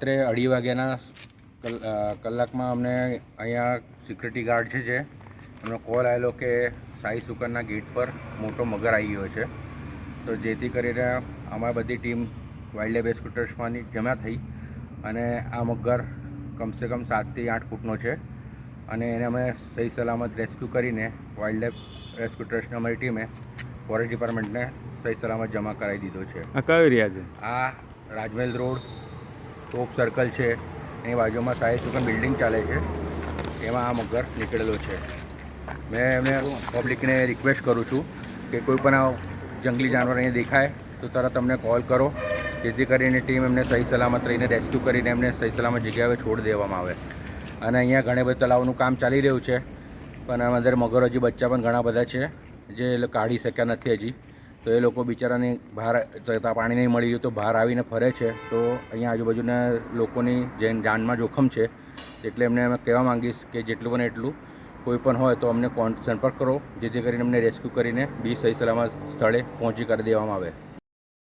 રાત્રે 2:30 વાગ્યાના કલાકમાં અમને અહીંયા સિક્યુરિટી ગાર્ડ છે એમનો કોલ આવેલો કે સાઈ સુકનના ગેટ પર મોટો મગર આવી ગયો છે. તો જેથી કરીને અમારી બધી ટીમ વાઇલ્ડ લાઈફ રેસ્ક્યુટર્સમાંની જમા થઈ અને આ મગર કમસે કમ 7 થી 8 ફૂટનો છે અને એને અમે સહી સલામત રેસ્ક્યુ કરીને વાઇલ્ડ લાઈફ રેસ્ક્યુટર્સની અમારી ટીમે ફોરેસ્ટ ડિપાર્ટમેન્ટને સહી સલામત જમા કરાવી દીધો છે. આ કયો એરિયા છે? આ રાજમહેલ રોડ ટોપ સર્કલ છે, એની બાજુમાં સાઈ સુકન બિલ્ડિંગ ચાલે છે, એમાં આ મગર નીકળેલો છે. મેં એમને પબ્લિકને રિક્વેસ્ટ કરું છું કે કોઈ પણ આ જંગલી જાનવર અહીંયા દેખાય તો તરત અમને કોલ કરો, જેથી કરીને ટીમ એમને સહી સલામત રહીને રેસ્ક્યુ કરીને એમને સહી સલામત જગ્યાએ છોડી દેવામાં આવે. અને અહીંયા ઘણી બધી તલાવનું કામ ચાલી રહ્યું છે, પણ અંદર મગર હજી બચ્ચા પણ ઘણા બધા છે જે કાઢી શક્યા નથી હજી. તો એ લોકો બિચારાને બહાર પાણી નહીં મળી રહ્યું તો બહાર આવીને ફરે છે. તો અહીંયા આજુબાજુના લોકોની જાનમાં જોખમ છે, એટલે એમને અમે કહેવા માંગીશ કે જેટલું બને એટલું કોઈ પણ હોય તો અમને સંપર્ક કરો, જેથી કરીને અમને રેસ્ક્યુ કરીને બી સહી સલામત સ્થળે પહોંચી કરી દેવામાં આવે.